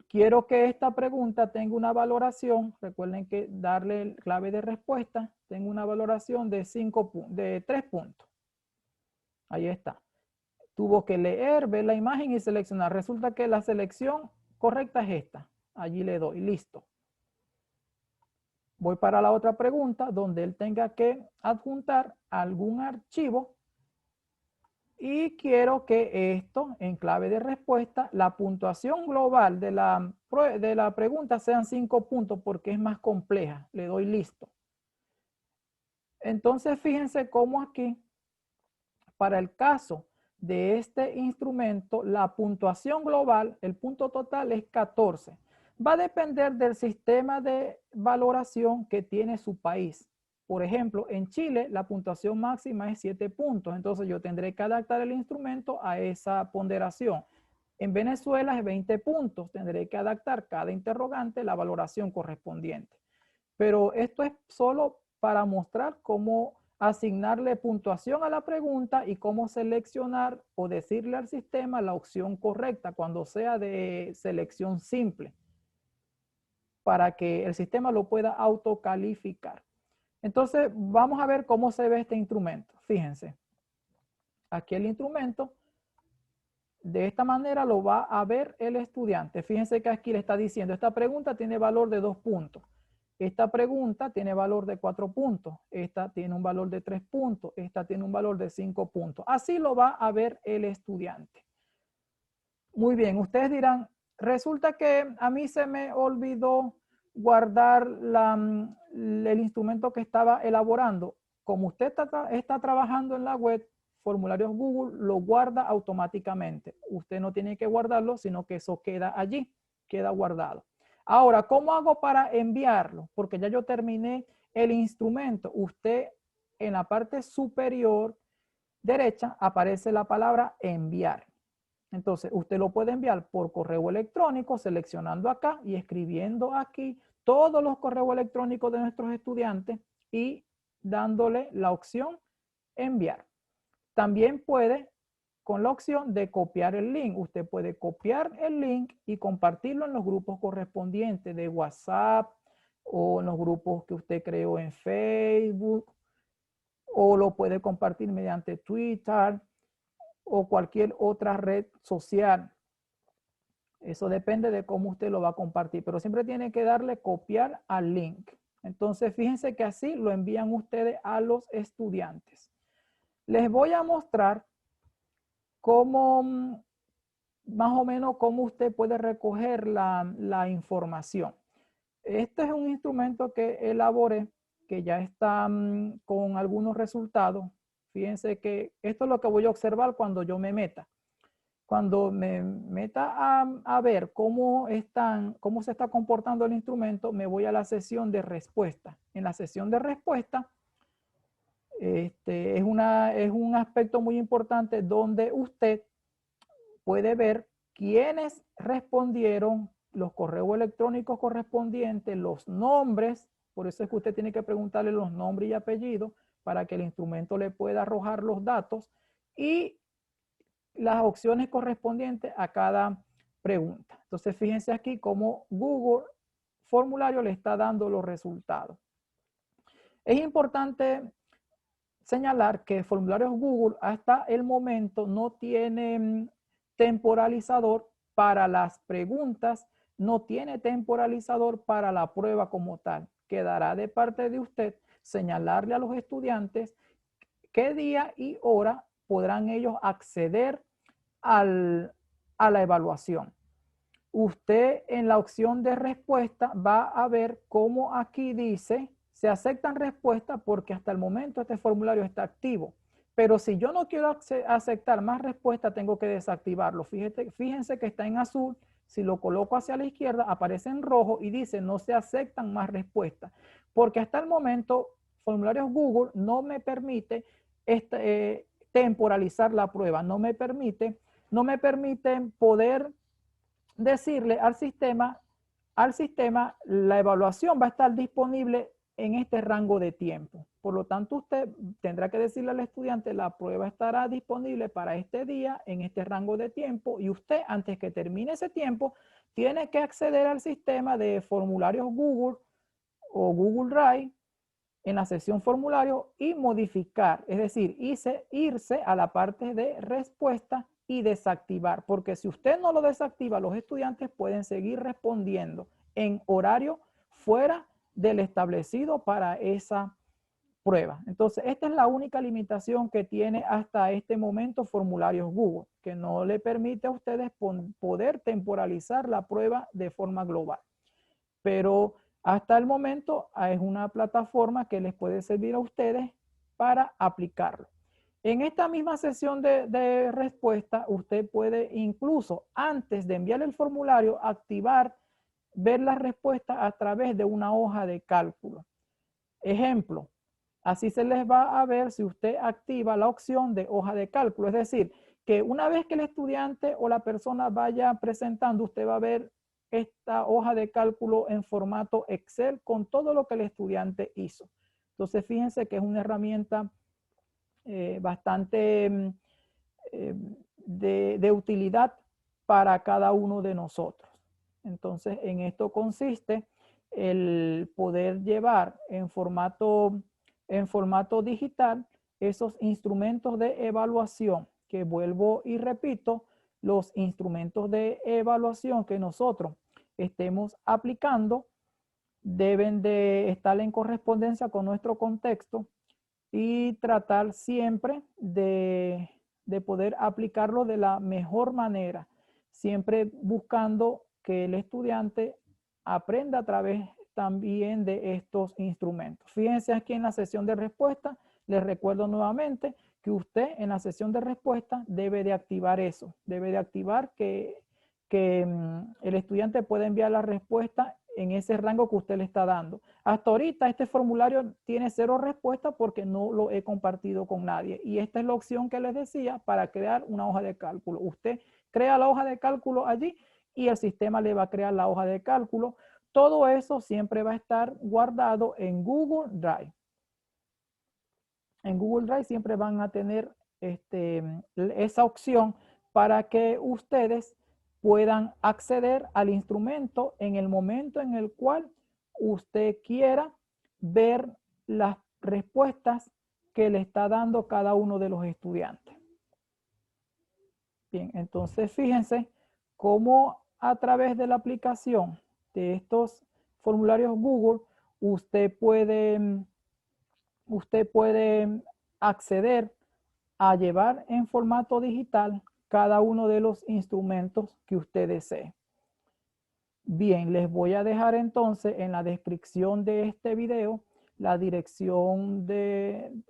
Quiero que esta pregunta tenga una valoración, recuerden que darle clave de respuesta, tenga una valoración de 3 puntos. Ahí está. Tuvo que leer, ver la imagen y seleccionar. Resulta que la selección correcta es esta. Allí le doy, listo. Voy para la otra pregunta donde él tenga que adjuntar algún archivo y quiero que esto, en clave de respuesta, la puntuación global de la pregunta sean 5 puntos porque es más compleja. Le doy listo. Entonces, fíjense cómo aquí, para el caso de este instrumento, la puntuación global, el punto total es 14. Va a depender del sistema de valoración que tiene su país. Por ejemplo, en Chile la puntuación máxima es 7 puntos, entonces yo tendré que adaptar el instrumento a esa ponderación. En Venezuela es 20 puntos, tendré que adaptar cada interrogante la valoración correspondiente. Pero esto es solo para mostrar cómo asignarle puntuación a la pregunta y cómo seleccionar o decirle al sistema la opción correcta cuando sea de selección simple, para que el sistema lo pueda autocalificar. Entonces, vamos a ver cómo se ve este instrumento. Fíjense, aquí el instrumento, de esta manera lo va a ver el estudiante. Fíjense que aquí le está diciendo, esta pregunta tiene valor de 2 puntos. Esta pregunta tiene valor de 4 puntos, esta tiene un valor de 3 puntos, esta tiene un valor de 5 puntos. Así lo va a ver el estudiante. Muy bien, ustedes dirán, resulta que a mí se me olvidó guardar el instrumento que estaba elaborando. Como usted está trabajando en la web, formularios Google lo guarda automáticamente. Usted no tiene que guardarlo, sino que eso queda allí, queda guardado. Ahora, ¿cómo hago para enviarlo? Porque ya yo terminé el instrumento. Usted en la parte superior derecha aparece la palabra enviar. Entonces, usted lo puede enviar por correo electrónico, seleccionando acá y escribiendo aquí todos los correos electrónicos de nuestros estudiantes y dándole la opción enviar. También puede con la opción de copiar el link. Usted puede copiar el link y compartirlo en los grupos correspondientes de WhatsApp o en los grupos que usted creó en Facebook, o lo puede compartir mediante Twitter o cualquier otra red social. Eso depende de cómo usted lo va a compartir, pero siempre tiene que darle copiar al link. Entonces, fíjense que así lo envían ustedes a los estudiantes. Les voy a mostrar cómo, más o menos, cómo usted puede recoger la información. Este es un instrumento que elaboré, que ya está con algunos resultados. Fíjense que esto es lo que voy a observar cuando yo me meta. Cuando me meta a ver cómo se está comportando el instrumento, me voy a la sesión de respuesta. En la sesión de respuesta, es un aspecto muy importante donde usted puede ver quiénes respondieron, los correos electrónicos correspondientes, los nombres. Por eso es que usted tiene que preguntarle los nombres y apellidos para que el instrumento le pueda arrojar los datos y las opciones correspondientes a cada pregunta. Entonces, fíjense aquí cómo Google Formulario le está dando los resultados. Es importante señalar que formularios Google hasta el momento no tienen temporalizador para las preguntas, no tiene temporalizador para la prueba como tal. Quedará de parte de usted señalarle a los estudiantes qué día y hora podrán ellos acceder a la evaluación. Usted en la opción de respuesta va a ver cómo aquí dice, se aceptan respuestas porque hasta el momento este formulario está activo. Pero si yo no quiero aceptar más respuestas, tengo que desactivarlo. Fíjense que está en azul. Si lo coloco hacia la izquierda, aparece en rojo y dice no se aceptan más respuestas. Porque hasta el momento, formularios Google no me permite temporalizar la prueba. No me permite poder decirle al sistema la evaluación va a estar disponible en este rango de tiempo. Por lo tanto, usted tendrá que decirle al estudiante la prueba estará disponible para este día en este rango de tiempo y usted antes que termine ese tiempo tiene que acceder al sistema de formularios Google o Google Drive en la sección formulario y modificar, es decir, irse a la parte de respuesta y desactivar, porque si usted no lo desactiva, los estudiantes pueden seguir respondiendo en horario fuera del establecido para esa prueba. Entonces, esta es la única limitación que tiene hasta este momento formularios Google, que no le permite a ustedes poder temporalizar la prueba de forma global. Pero hasta el momento es una plataforma que les puede servir a ustedes para aplicarlo. En esta misma sesión de respuesta, usted puede incluso antes de enviar el formulario activar, ver la respuesta a través de una hoja de cálculo. Ejemplo, así se les va a ver si usted activa la opción de hoja de cálculo. Es decir, que una vez que el estudiante o la persona vaya presentando, usted va a ver esta hoja de cálculo en formato Excel con todo lo que el estudiante hizo. Entonces, fíjense que es una herramienta bastante de utilidad para cada uno de nosotros. Entonces, en esto consiste el poder llevar en formato digital esos instrumentos de evaluación, que vuelvo y repito, los instrumentos de evaluación que nosotros estemos aplicando deben de estar en correspondencia con nuestro contexto y tratar siempre de poder aplicarlo de la mejor manera, siempre buscando que el estudiante aprenda a través también de estos instrumentos. Fíjense aquí en la sesión de respuesta, les recuerdo nuevamente que usted en la sesión de respuesta debe de activar eso, debe de activar que el estudiante puede enviar la respuesta en ese rango que usted le está dando. Hasta ahorita este formulario tiene 0 respuestas porque no lo he compartido con nadie. Y esta es la opción que les decía para crear una hoja de cálculo. Usted crea la hoja de cálculo allí y el sistema le va a crear la hoja de cálculo. Todo eso siempre va a estar guardado en Google Drive. En Google Drive siempre van a tener esa opción para que ustedes puedan acceder al instrumento en el momento en el cual usted quiera ver las respuestas que le está dando cada uno de los estudiantes. Bien, entonces fíjense cómo a través de la aplicación de estos formularios Google, usted puede acceder a llevar en formato digital cada uno de los instrumentos que usted desee. Bien, les voy a dejar entonces en la descripción de este video la dirección del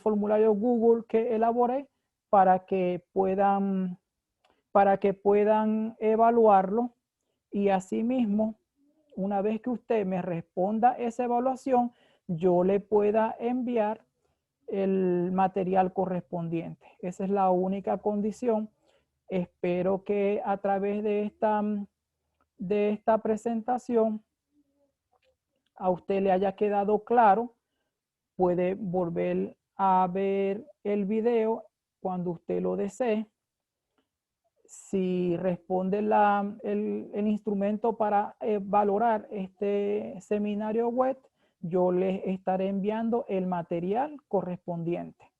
formulario Google que elaboré para que puedan evaluarlo y asimismo, una vez que usted me responda esa evaluación, yo le pueda enviar el material correspondiente. Esa es la única condición Espero que a través de esta presentación a usted le haya quedado claro. Puede volver a ver el video cuando usted lo desee. Si responde el instrumento para valorar este seminario web, yo les estaré enviando el material correspondiente.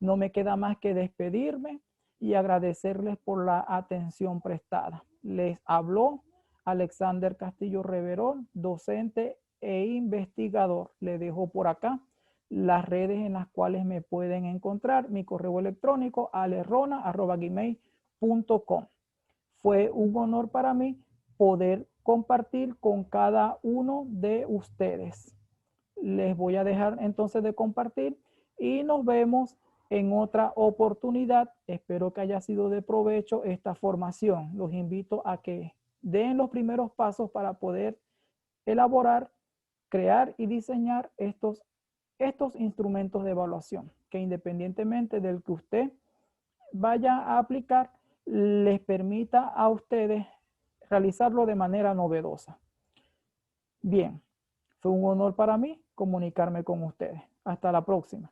No me queda más que despedirme y agradecerles por la atención prestada. Les habló Alexander Castillo Reverón, docente e investigador. Le dejo por acá las redes en las cuales me pueden encontrar. Mi correo electrónico alerrona@gmail.com. Fue un honor para mí poder compartir con cada uno de ustedes. Les voy a dejar entonces de compartir y nos vemos en otra oportunidad. Espero que haya sido de provecho esta formación. Los invito a que den los primeros pasos para poder elaborar, crear y diseñar estos instrumentos de evaluación, que independientemente del que usted vaya a aplicar, les permita a ustedes realizarlo de manera novedosa. Bien, fue un honor para mí comunicarme con ustedes. Hasta la próxima.